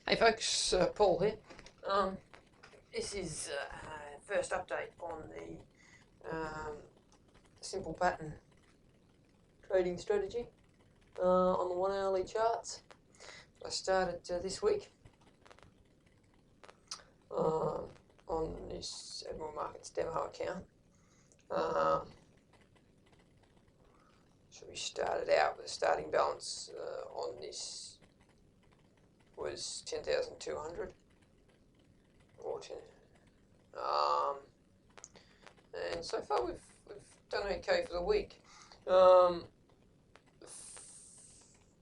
Hey folks, Paul here. This is first update on the simple pattern trading strategy on the 1 hourly charts. I started this week on this Admiral Markets demo account. So we started out with a starting balance on this was 10,200 or 10. And so far we've done okay for the week.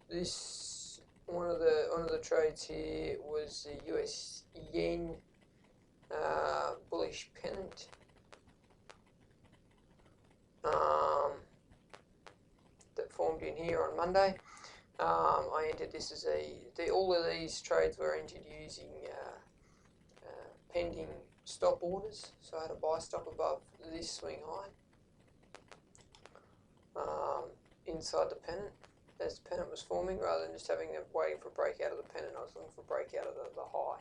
This one of the trades here was the US yen bullish pennant. That formed in here on Monday. I entered this as all of these trades were entered using pending stop orders, so I had a buy stop above this swing high inside the pennant as the pennant was forming, rather than just waiting for a breakout of the pennant. I was looking for a breakout of the high,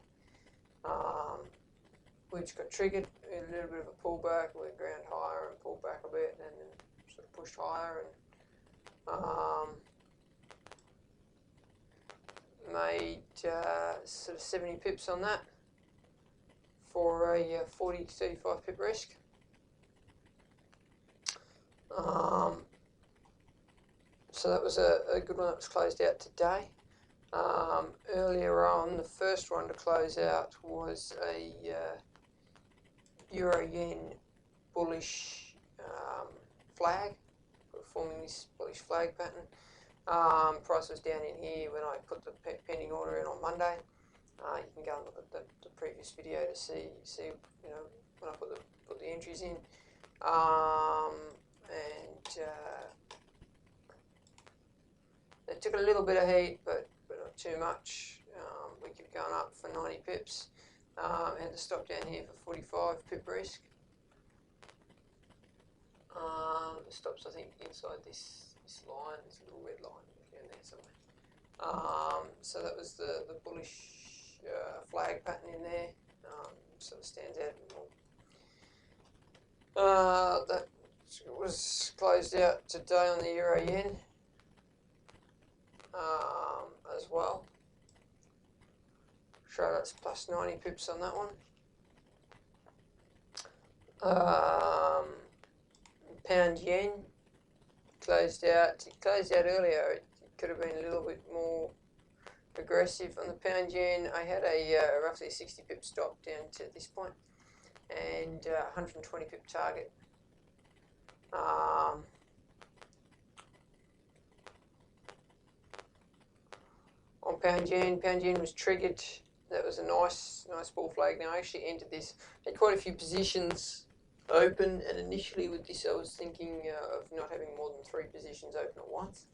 which got triggered, a little bit of a pullback. We ground higher and pulled back a bit, and then sort of pushed higher and made sort of 70 pips on that for a 40 to 35 pip risk. So that was a good one that was closed out today. Earlier on, the first one to close out was a Euro Yen bullish flag, forming this bullish flag pattern. Price was down in here when I put the pending order in on Monday. You can go and look at the previous video to see when I put the entries in. It took a little bit of heat, but not too much. We kept going up for 90 pips. Had to stop down here for 45 pip risk. The stops, I think, inside this line. There's a little red line down there somewhere. So that was the bullish flag pattern in there. Sort of stands out more. That was closed out today on the Euro Yen as well. So that's plus 90 pips on that one. Pound yen closed out. It closed out earlier. It could have been a little bit more aggressive on the pound yen. I had a roughly 60 pip stop down to this point and 120 pip target. On pound yen was triggered. That was a nice bull flag. Now I actually entered this, had quite a few positions open, and initially with this I was thinking of not having more than 3 positions open at once.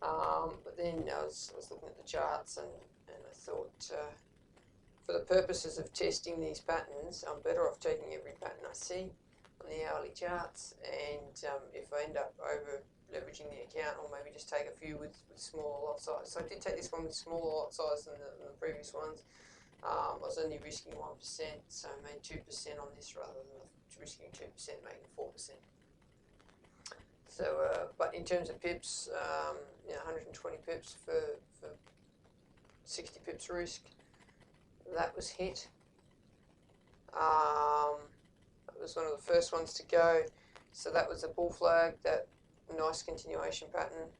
But then I was looking at the charts and I thought for the purposes of testing these patterns, I'm better off taking every pattern I see on the hourly charts, and if I end up over leveraging the account, or maybe just take a few with smaller lot size. So I did take this one with smaller lot size than the previous ones. I was only risking 1%, so I made 2% on this rather than risking 2%, making 4%. So, but in terms of pips, 120 pips for 60 pips risk, that was hit. That was one of the first ones to go. So that was a bull flag, that nice continuation pattern.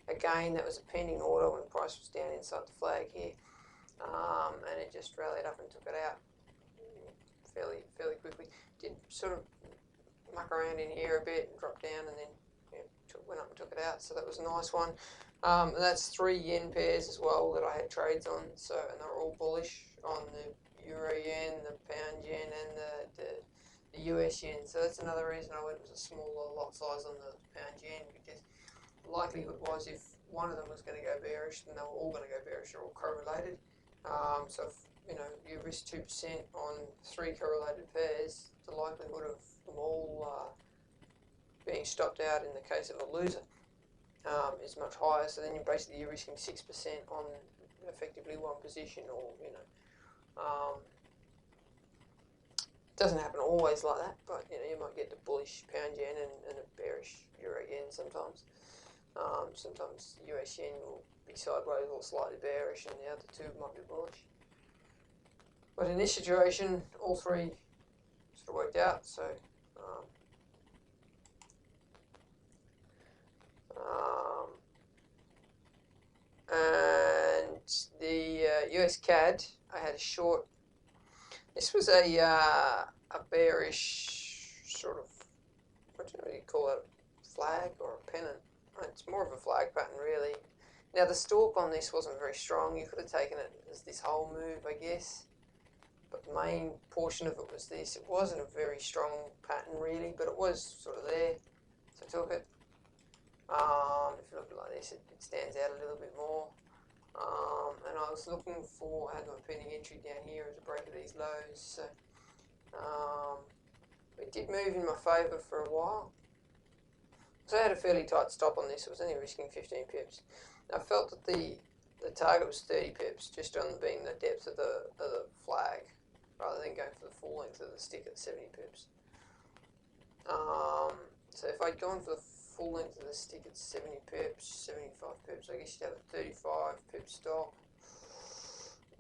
Again, that was a pending order when the price was down inside the flag here, and it just rallied up and took it out fairly quickly. Did sort of muck around in here a bit and dropped down, and then went up and took it out. So that was a nice one. And that's 3 yen pairs as well that I had trades on. So, and they're all bullish on the Euro yen, the pound yen, and the US yen. So that's another reason I went with a smaller lot size on the pound yen, because the likelihood was if one of them was going to go bearish, then they were all going to go bearish. They're all correlated. So if you risk 2% on 3 correlated pairs, the likelihood of them all being stopped out in the case of a loser is much higher. So then you're risking 6% on effectively one position, or doesn't happen always like that, but you might get the bullish pound yen and a bearish euro yen sometimes. Sometimes US yen will be sideways or slightly bearish, and the other two might be bullish. But in this situation, all three sort of worked out. So and the US CAD, I had a short. This was a bearish sort of, what do you call it, flag or a pennant? It's more of a flag pattern, really. Now, the stalk on this wasn't very strong. You could have taken it as this whole move, I guess. But the main portion of it was this. It wasn't a very strong pattern, really, but it was sort of there. So I took it. If you look at it like this, it stands out a little bit more. And I was looking for, I had my pending entry down here as a break of these lows. So it did move in my favour for a while. So I had a fairly tight stop on this. I was only risking 15 pips. I felt that the target was 30 pips, just on being the depth of the flag, rather than going for the full length of the stick at 70 pips. So if I'd gone for the full length of the stick at 70 pips, 75 pips, I guess you'd have a 35 pip stop.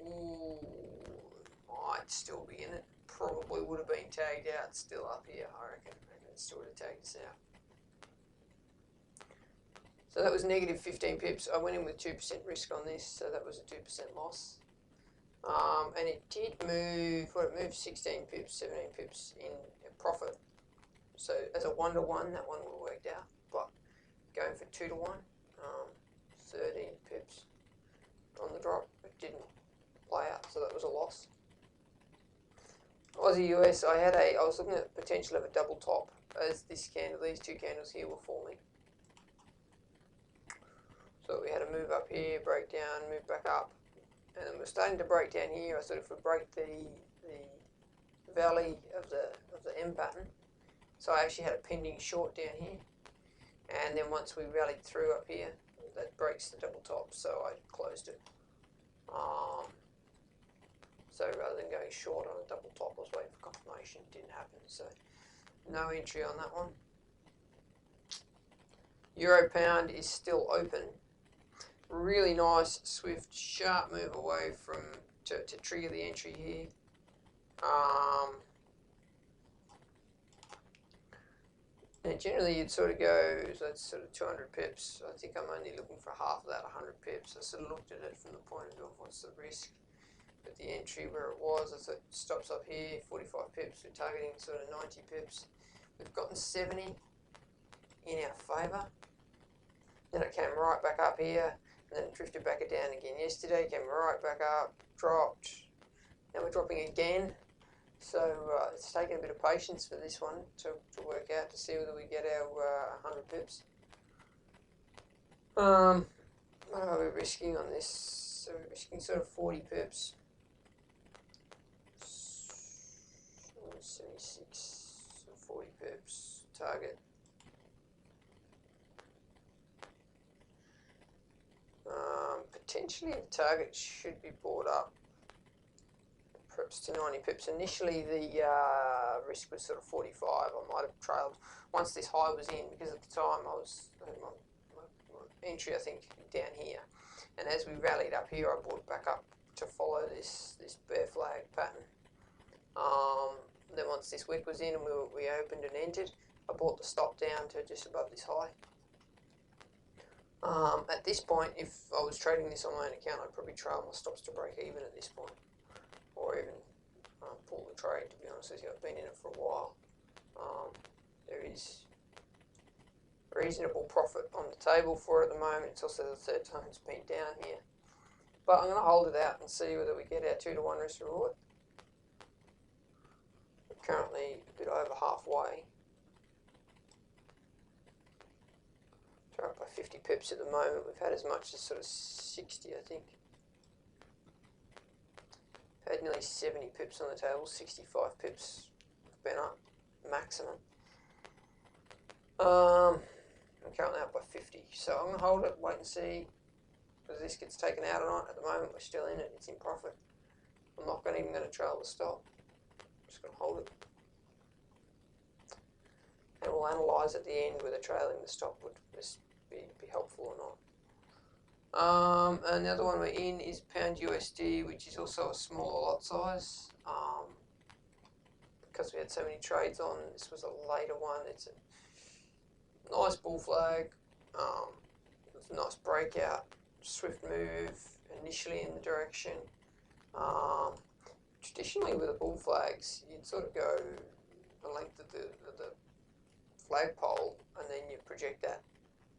Ooh, might still be in it. Probably would have been tagged out still up here, I reckon. It still would have tagged us out. So that was negative 15 pips. I went in with 2% risk on this, so that was a 2% loss. And it did move, well, it moved 16 pips, 17 pips in profit. So as a 1-to-1, that one would have worked out. But going for 2-to-1, 13 pips on the drop, it didn't play out, so that was a loss. Aussie US, I was looking at the potential of a double top as this candle, these two candles here were forming. So we had a move up here, break down, move back up, and then we're starting to break down here. I sort of break the valley of the M pattern. So I actually had a pending short down here, and then once we rallied through up here, that breaks the double top. So I closed it. So rather than going short on a double top, I was waiting for confirmation. It didn't happen, so no entry on that one. Euro pound is still open. Really nice, swift, sharp move away from to trigger the entry here. And generally you'd sort of go, so that's sort of 200 pips. I think I'm only looking for half of that, 100 pips. I sort of looked at it from the point of view of what's the risk. But the entry where it was, I thought it stops up here, 45 pips. We're targeting sort of 90 pips. We've gotten 70 in our favour. Then it came right back up here. And then it drifted back down again yesterday, came right back up, dropped. Now we're dropping again. So it's taking a bit of patience for this one to work out, to see whether we get our 100 pips. What are we risking on this? So we're risking sort of 40 pips. 76, so 40 pips, target. Potentially the target should be brought up perhaps to 90 pips. Initially the risk was sort of 45. I might have trailed once this high was in, because at the time I had my entry, I think, down here. And as we rallied up here, I brought back up to follow this bear flag pattern. Then once this wick was in and we opened and entered, I brought the stop down to just above this high. At this point, if I was trading this on my own account, I'd probably trail my stops to break even at this point, or even pull the trade, to be honest with you. I've been in it for a while. There is reasonable profit on the table for it at the moment. It's also the third time it's been down here. But I'm going to hold it out and see whether we get our 2-to-1 risk reward. We're currently a bit over halfway. We're up by 50 pips at the moment. We've had as much as sort of 60, I think. We've had nearly 70 pips on the table, 65 pips have been up, maximum. I'm currently up by 50, so I'm going to hold it, wait and see. Whether this gets taken out or not, at the moment we're still in it, it's in profit. I'm not even going to trail the stop. I'm just going to hold it. And we'll analyse at the end whether trailing the stop would be helpful or not. And the other one we're in is Pound USD, which is also a smaller lot size. Because we had so many trades on, this was a later one. It's a nice bull flag. It's a nice breakout, swift move initially in the direction. Traditionally with the bull flags, you'd sort of go the length of the flagpole, and then you project that,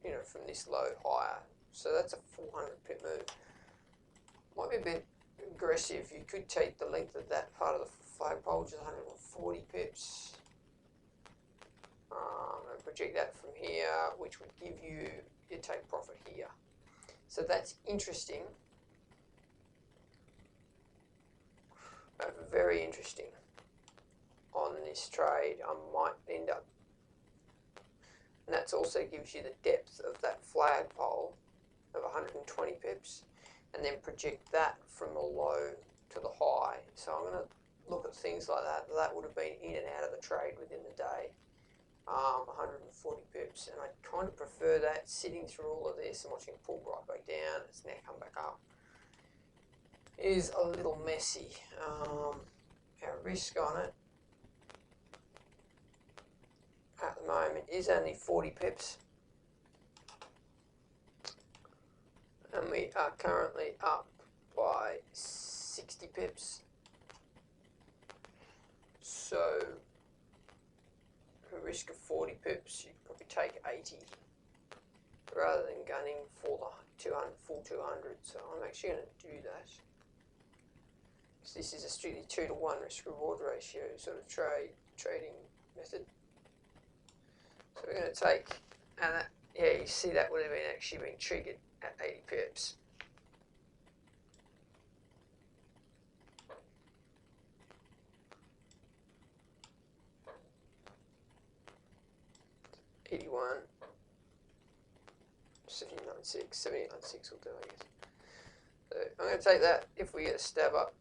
you know, from this low higher. So that's a 400 pip move. Might be a bit aggressive. You could take the length of that part of the flagpole, which is 140 pips, and project that from here, which would give you your take profit here. So that's interesting. Very interesting on this trade. I might end up, and that also gives you the depth of that flagpole of 120 pips, and then project that from the low to the high. So I'm going to look at things like that. That would have been in and out of the trade within the day, 140 pips, and I kind of prefer that sitting through all of this and watching it pull right back down. It's now come back up. Is a little messy. Our risk on it at the moment is only 40 pips, and we are currently up by 60 pips. So a risk of 40 pips, you could probably take 80 rather than gunning for the 200, full 200. So I'm actually going to do that. This is a strictly 2-to-1 risk-reward ratio sort of trading method. So we're going to take, and that, yeah, you see that would have been actually been triggered at 80 pips. $81, 79.6, 79.6 will do, I guess. So I'm going to take that. If we get a stab up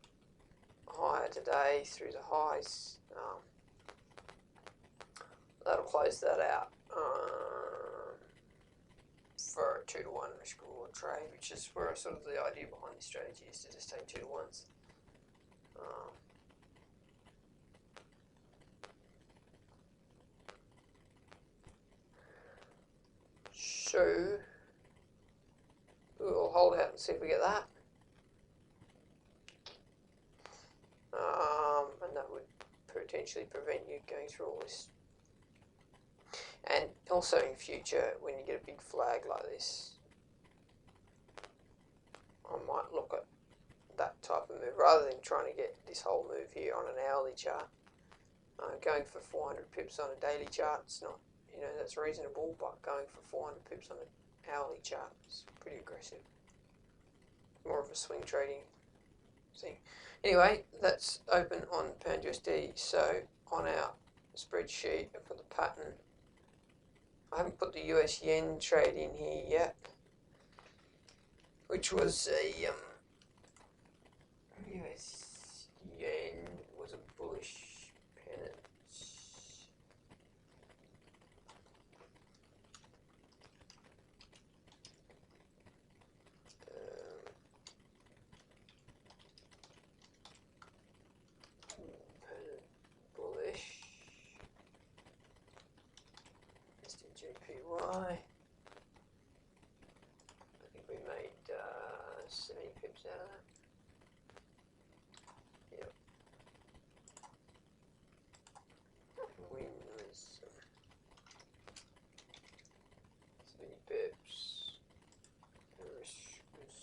higher today through the highs, that'll close that out for a 2-to-1 risk reward trade, which is where sort of the idea behind this strategy is to just take 2-to-1s. So we'll hold out and see if we get that. And that would potentially prevent you going through all this. And also in future, when you get a big flag like this, I might look at that type of move rather than trying to get this whole move here on an hourly chart. Going for 400 pips on a daily chart, it's not, you know, that's reasonable, but going for 400 pips on an hourly chart is pretty aggressive. More of a swing trading thing. Anyway, that's open on Pound USD. So on our spreadsheet, I've got the pattern. I haven't put the US yen trade in here yet, which was a US yen was a bullish pennant. Bullish. JPY. I think we made 70 pips out of that. Yep. Win was 70 pips. The risk was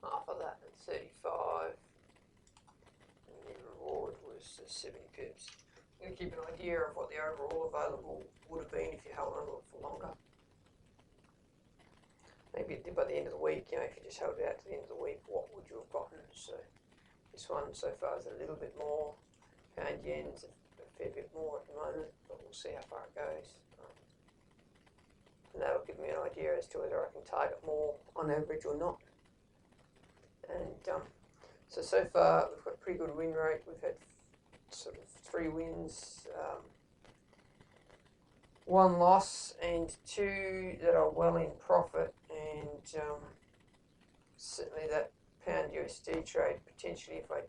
half of that at 35. And the reward was 70 pips. I'm going to keep an idea of what the overall available would have been if you held on to it for longer. Maybe by the end of the week, you know, if you just held it out to the end of the week, what would you have gotten? So this one so far is a little bit more. Pound yen's a fair bit more at the moment, but we'll see how far it goes. and that'll give me an idea as to whether I can target more on average or not. And so far we've got a pretty good win rate. We've had sort of 3 wins, 1 loss, and 2 that are well in profit. And certainly that pound USD trade, potentially if I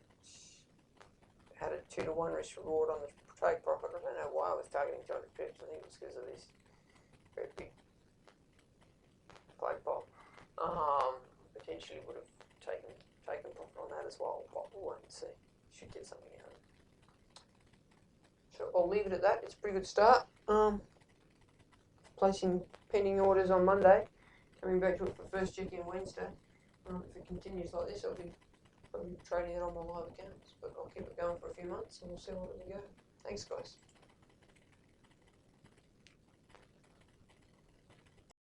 had a 2-to-1 risk reward on the trade profit, I don't know why I was targeting 200 pips. I think it was because of this very big flag pop. Potentially would have taken profit on that as well, but we'll wait and see. Should get something out of it. So I'll leave it at that. It's a pretty good start. Placing pending orders on Monday, coming back to it for first check-in Wednesday. If it continues like this, I'll be trading it on my live accounts, but I'll keep it going for a few months and we'll see where we go. Thanks, guys.